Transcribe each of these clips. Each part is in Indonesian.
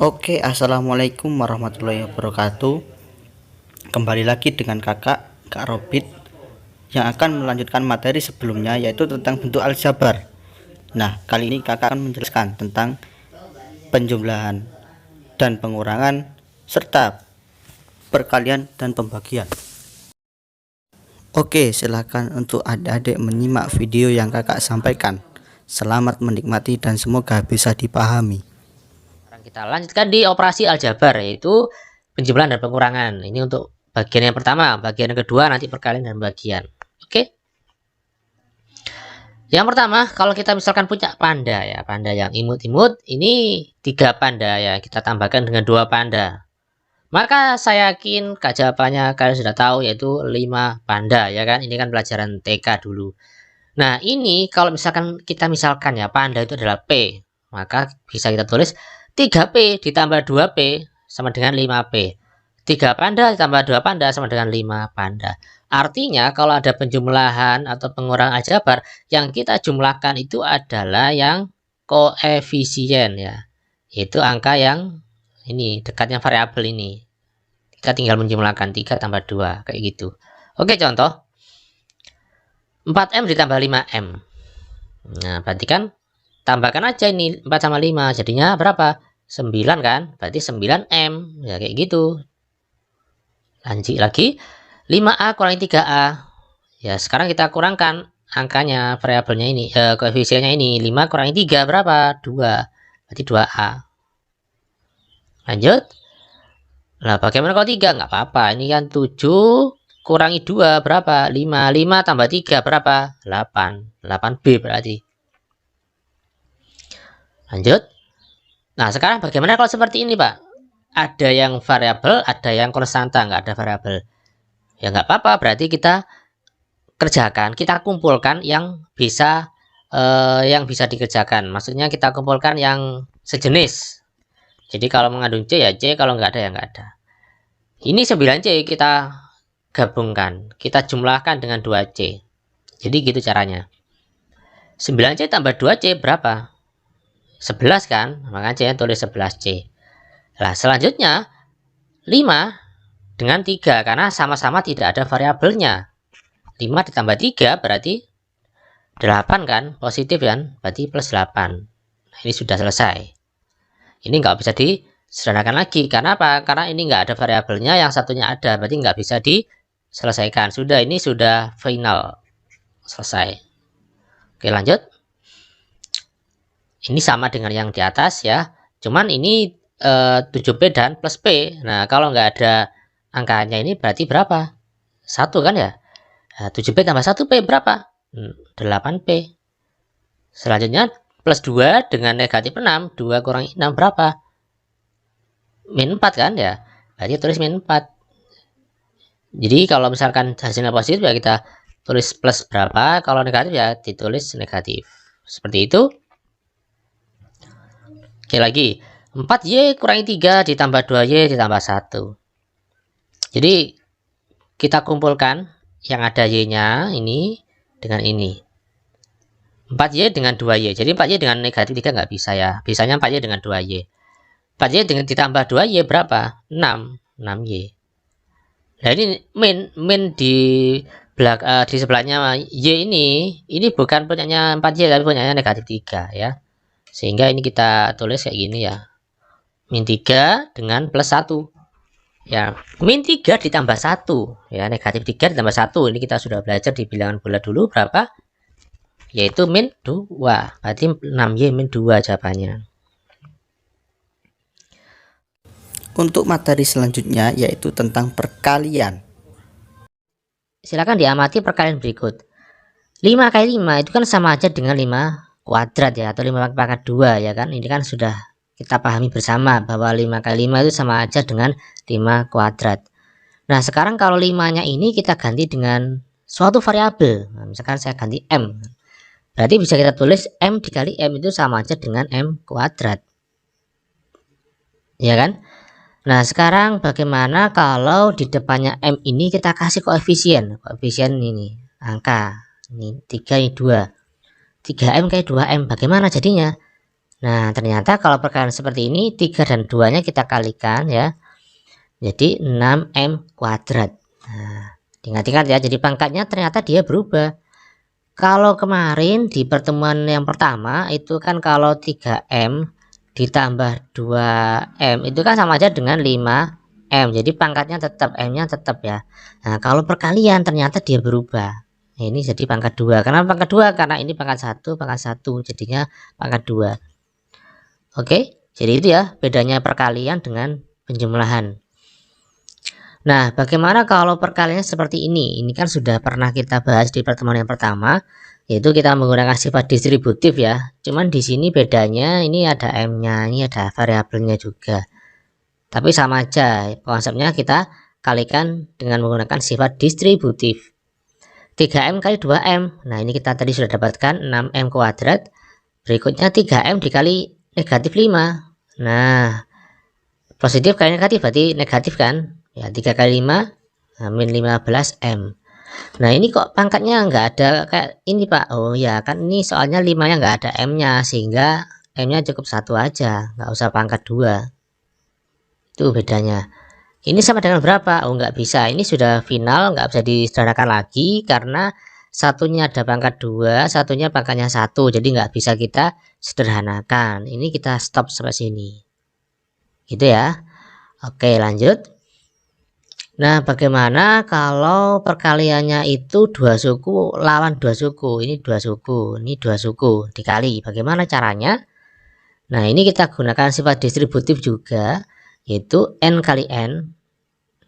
Oke, assalamualaikum warahmatullahi wabarakatuh. Kembali lagi dengan Kak Robit yang akan melanjutkan materi sebelumnya, yaitu tentang bentuk aljabar. Nah, kali ini kakak akan menjelaskan tentang penjumlahan dan pengurangan serta perkalian dan pembagian. Oke, silakan untuk adik-adik menyimak video yang kakak sampaikan. Selamat menikmati dan semoga bisa dipahami. Kita lanjutkan di operasi aljabar, yaitu penjumlahan dan pengurangan. Ini untuk bagian yang pertama. Bagian yang kedua nanti perkalian dan bagian. Oke. Yang pertama, kalau kita misalkan punya panda ya, panda yang imut-imut, ini 3 panda ya, kita tambahkan dengan 2 panda. Maka saya yakin jawabannya kalian sudah tahu, yaitu 5 panda ya kan. Ini kan pelajaran TK dulu. Nah, ini kalau misalkan kita ya panda itu adalah P, maka bisa kita tulis 3P ditambah 2P sama dengan 5P. 3 panda ditambah 2 panda sama dengan 5 panda. Artinya kalau ada penjumlahan atau pengurangan aljabar, yang kita jumlahkan itu adalah yang koefisien ya. Yaitu angka yang ini dekatnya variabel ini. Kita tinggal menjumlahkan 3 tambah 2 kayak gitu. Oke, contoh 4M ditambah 5M. Nah, berarti kan tambahkan aja ini 4 sama 5, jadinya berapa? 9 kan? Berarti 9M. Ya kayak gitu. Lanjut lagi. 5A kurangi 3A. Ya, sekarang kita kurangkan angkanya, variabelnya ini, koefisiennya ini. 5 kurangi 3 berapa? 2. Berarti 2A. Lanjut. Nah, bagaimana kalau 3? Nggak apa-apa. Ini kan 7 kurangi 2 berapa? 5. 5 tambah 3 berapa? 8. 8B berarti. Lanjut. Nah, sekarang bagaimana kalau seperti ini, Pak? Ada yang variabel, ada yang konstanta, nggak ada variabel. Ya nggak apa-apa, berarti kita kerjakan, kita kumpulkan yang bisa dikerjakan. Maksudnya kita kumpulkan yang sejenis. Jadi kalau mengandung C ya C, kalau nggak ada ya nggak ada. Ini 9C kita gabungkan, kita jumlahkan dengan 2C. Jadi gitu caranya. 9C tambah 2C berapa? 11 kan, makanya saya tulis 11C. Nah, selanjutnya 5 dengan 3, karena sama-sama tidak ada variabelnya. 5 ditambah 3 berarti 8 kan, positif kan, berarti plus 8. Nah, ini sudah selesai. Ini nggak bisa disederhanakan lagi, karena apa? Karena ini nggak ada variabelnya, yang satunya ada, berarti nggak bisa diselesaikan. Sudah, ini sudah final, selesai. Oke, lanjut. Ini sama dengan yang di atas ya, cuman ini 7P dan plus P. Nah, kalau nggak ada angkanya ini berarti berapa? 1 kan ya? Nah, 7P tambah 1P berapa? 8P. Selanjutnya plus 2 dengan negatif 6. 2 kurangi 6 berapa? Min 4 kan ya? Berarti tulis min 4. Jadi kalau misalkan hasilnya positif ya kita tulis plus berapa, kalau negatif ya ditulis negatif. Seperti itu. Oke, lagi 4Y kurangi 3 ditambah 2Y ditambah 1. Jadi kita kumpulkan yang ada Y-nya ini dengan ini. 4Y dengan 2Y. Jadi 4Y dengan negatif 3 nggak bisa ya. Bisanya 4Y dengan 2Y. 4Y dengan ditambah 2Y berapa? 6. 6Y. Nah, ini min di sebelahnya Y ini bukan punyanya 4Y tapi punyanya negatif 3 ya. Sehingga ini kita tulis kayak gini ya. Min 3 dengan plus 1. Ya, min 3 ditambah 1. Ya, negatif 3 ditambah 1. Ini kita sudah belajar di bilangan bulat dulu berapa? Yaitu min 2. Berarti 6Y min 2 jawabannya. Untuk materi selanjutnya yaitu tentang perkalian. Silakan diamati perkalian berikut. 5 kali 5 itu kan sama aja dengan 5 kuadrat ya, atau 5 pangkat 2 ya kan. Ini kan sudah kita pahami bersama bahwa 5 kali 5 itu sama aja dengan 5 kuadrat. Nah, sekarang kalau 5-nya ini kita ganti dengan suatu variabel. Nah, misalkan saya ganti M. Berarti bisa kita tulis M dikali M itu sama aja dengan M kuadrat. Ya kan? Nah, sekarang bagaimana kalau di depannya M ini kita kasih koefisien. Koefisien ini, angka. Ini 3, ini 2. 3M kali 2M. Bagaimana jadinya? Nah, ternyata kalau perkalian seperti ini 3 dan 2-nya kita kalikan ya. Jadi 6M kuadrat. Nah, ingat-ingat ya, jadi pangkatnya ternyata dia berubah. Kalau kemarin di pertemuan yang pertama itu kan kalau 3M ditambah 2M itu kan sama aja dengan 5M. Jadi pangkatnya tetap, M-nya tetap ya. Nah, kalau perkalian ternyata dia berubah. Nah, ini jadi pangkat 2. Kenapa pangkat 2? Karena ini pangkat 1, jadinya pangkat 2. Oke, jadi itu ya bedanya perkalian dengan penjumlahan. Nah, bagaimana kalau perkaliannya seperti ini? Ini kan sudah pernah kita bahas di pertemuan yang pertama, yaitu kita menggunakan sifat distributif ya. Cuman di sini bedanya ini ada M-nya, ini ada variabelnya juga. Tapi sama aja, konsepnya kita kalikan dengan menggunakan sifat distributif. 3M kali 2M. Nah, ini kita tadi sudah dapatkan 6M kuadrat. Berikutnya 3M dikali negatif 5. Nah, positif kali negatif berarti negatif kan? Ya, 3 kali 5 min 15M. Nah, ini kok pangkatnya nggak ada kayak ini Pak? Oh ya, kan ini soalnya 5-nya nggak ada M-nya, sehingga M-nya cukup 1 aja, nggak usah pangkat 2. Itu bedanya. Ini sama dengan berapa? Oh, nggak bisa, ini sudah final, nggak bisa disederhanakan lagi karena satunya ada pangkat 2, satunya pangkatnya 1, jadi nggak bisa kita sederhanakan. Ini kita stop sampai sini gitu ya. Oke, lanjut. Nah, bagaimana kalau perkaliannya itu 2 suku lawan 2 suku? Ini 2 suku, ini 2 suku dikali. Bagaimana caranya? Nah, ini kita gunakan sifat distributif juga, yaitu N kali N.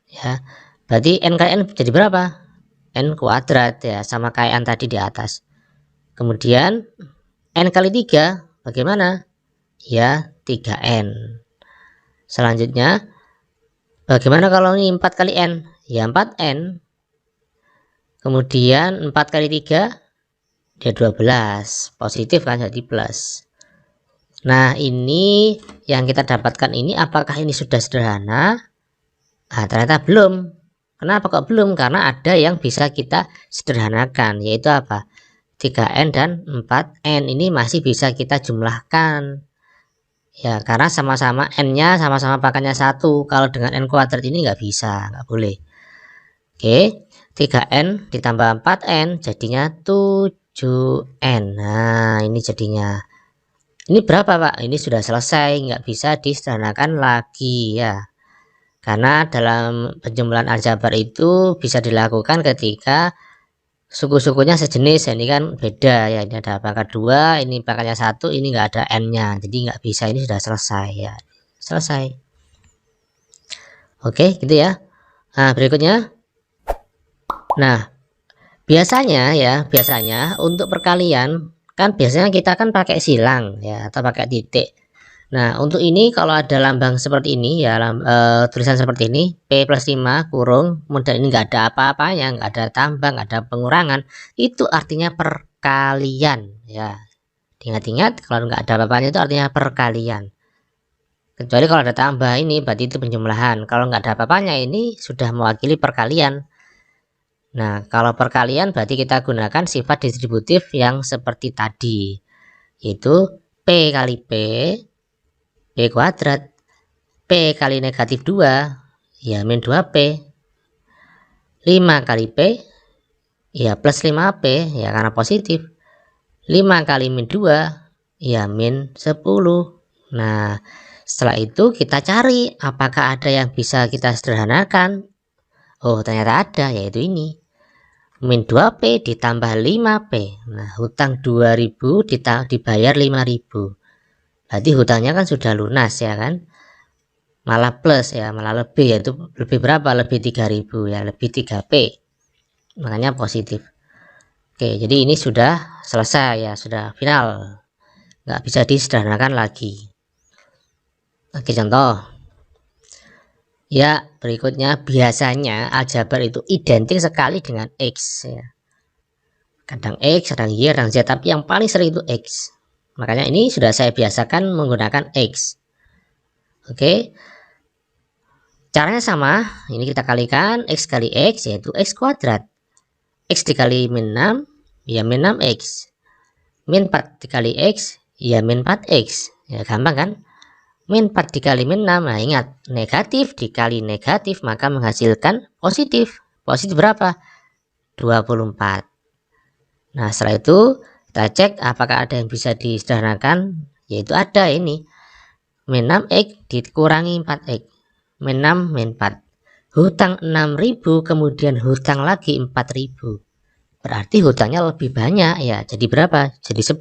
Ya, berarti N kali N jadi berapa? N kuadrat ya, sama kayak N tadi di atas. Kemudian N kali 3, bagaimana? Ya, 3N. Selanjutnya, bagaimana kalau ini 4 kali N? Ya 4N. Kemudian 4 kali 3 dia 12. Positif kan, jadi plus. Nah, ini yang kita dapatkan ini apakah ini sudah sederhana? Nah, ternyata belum. Kenapa kok belum? Karena ada yang bisa kita sederhanakan, yaitu apa? 3N dan 4N ini masih bisa kita jumlahkan. Ya, karena sama-sama N-nya sama-sama pangkatnya 1. Kalau dengan N kuadrat ini nggak bisa, nggak boleh. Oke, 3N ditambah 4N jadinya 7N. Nah, ini jadinya. Ini berapa Pak? Ini sudah selesai, nggak bisa disederhanakan lagi ya. Karena dalam penjumlahan aljabar itu bisa dilakukan ketika suku-sukunya sejenis. Ini kan beda ya, ini ada pangkat 2, ini pangkatnya 1, ini nggak ada N-nya, jadi nggak bisa. Ini sudah selesai ya, selesai. Oke, gitu ya. Nah, berikutnya, nah biasanya ya, untuk perkalian kan biasanya kita kan pakai silang ya, atau pakai titik. Nah, untuk ini kalau ada lambang seperti ini ya, tulisan seperti ini, P plus 5 kurung, kemudian ini nggak ada apa-apanya, nggak ada tambah, nggak ada pengurangan, itu artinya perkalian ya. Ingat-ingat, kalau nggak ada apa-apanya itu artinya perkalian. Kecuali kalau ada tambah ini berarti itu penjumlahan. Kalau nggak ada apa-apanya ini sudah mewakili perkalian. Nah, kalau perkalian berarti kita gunakan sifat distributif yang seperti tadi, yaitu P kali P kuadrat, P kali negatif 2 ya min 2P, 5 kali P ya plus 5P ya karena positif, 5 kali min 2 ya min 10. Nah, setelah itu kita cari apakah ada yang bisa kita sederhanakan. Oh, ternyata ada, yaitu ini, min 2P ditambah 5P. Nah, hutang 2000 dibayar 5000. Berarti hutangnya kan sudah lunas ya kan, malah plus ya, malah lebih, yaitu lebih berapa? Lebih 3000 ya, lebih 3P, makanya positif. Oke, jadi ini sudah selesai ya, sudah final, nggak bisa disederhanakan lagi. Oke, contoh ya, berikutnya biasanya aljabar itu identik sekali dengan X ya. Kadang X, kadang Y, kadang Z, tapi yang paling sering itu X. Makanya ini sudah saya biasakan menggunakan X. Oke, caranya sama. Ini kita kalikan X kali X, yaitu X kuadrat. X dikali min 6 ya min 6X, min 4 dikali X ya min 4X Ya gampang kan? Min 4 dikali min 6. Nah ingat, negatif dikali negatif maka menghasilkan positif. Positif berapa? 24. Nah setelah itu kita cek apakah ada yang bisa disederhanakan. Yaitu ada ini, min 6x dikurangi 4x. Min 6 min 4. Hutang 6.000 kemudian hutang lagi 4.000. Berarti hutangnya lebih banyak ya. Jadi berapa? Jadi 10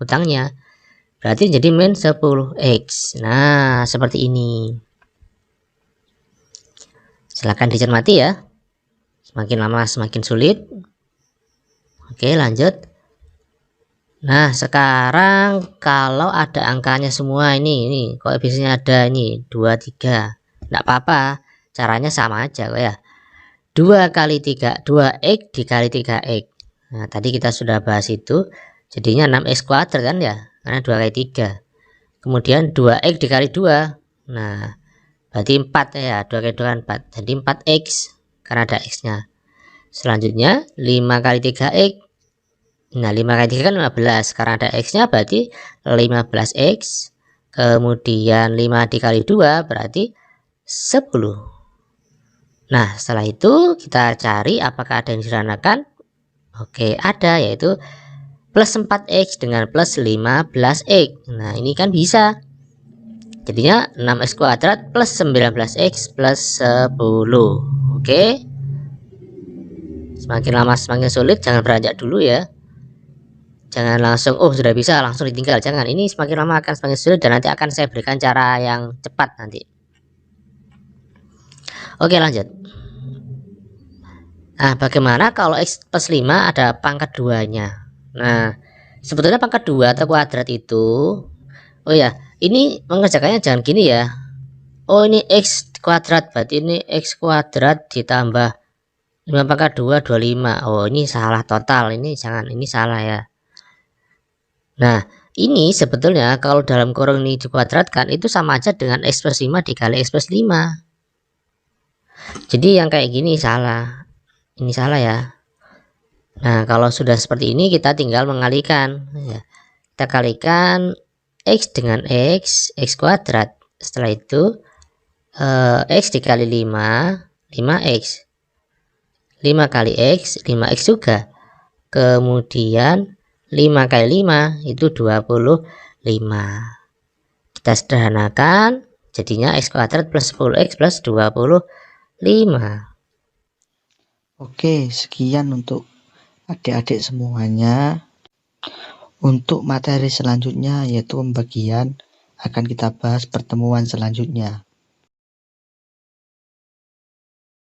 hutangnya. Berarti jadi min 10x. Nah seperti ini. Silahkan dicermati ya. Semakin lama semakin sulit. Oke lanjut. Nah sekarang kalau ada angkanya semua ini koefisiennya ada ini 2, 3. Enggak apa-apa, caranya sama aja kok ya. 2 kali 3, 2x dikali 3x. Nah tadi kita sudah bahas itu, jadinya 6x kuadrat kan ya, karena 2 kali 3. Kemudian 2x dikali 2. Nah berarti 4 ya, 2 kali 2 kan 4, jadi 4x karena ada x nya. Selanjutnya 5 kali 3x. Nah 5 kali 3 kan 15, karena ada x nya berarti 15x. Kemudian 5 dikali 2 berarti 10. Nah setelah itu kita cari apakah ada yang disederhanakan. Oke ada, yaitu plus 4x dengan plus 15x. Nah ini kan bisa, jadinya 6x kuadrat plus 19x plus 10. Oke, semakin lama semakin sulit, jangan beranjak dulu ya. Jangan langsung oh sudah bisa langsung ditinggal, jangan. Ini semakin lama akan semakin sulit dan nanti akan saya berikan cara yang cepat nanti. Oke lanjut. Nah bagaimana kalau x plus 5 ada pangkat 2 nya. Nah sebetulnya pangkat 2 atau kuadrat itu, oh ya ini mengerjakannya jangan gini ya. Oh ini x kuadrat, berarti ini x kuadrat ditambah 5 pangkat 2 25. Oh ini salah total, ini jangan, ini salah ya. Nah ini sebetulnya kalau dalam kurung ini dikuadratkan itu sama aja dengan x plus 5 dikali x plus 5. Jadi yang kayak gini salah, ini salah ya. Nah kalau sudah seperti ini kita tinggal mengalikan ya. Kita kalikan x dengan x kuadrat. Setelah itu x dikali 5 5x, 5 kali x 5x juga. Kemudian 5 kali 5 itu 25. Kita sederhanakan jadinya x kuadrat plus 10x plus 25. Oke, sekian untuk adik-adik semuanya. Untuk materi selanjutnya yaitu pembagian akan kita bahas pertemuan selanjutnya.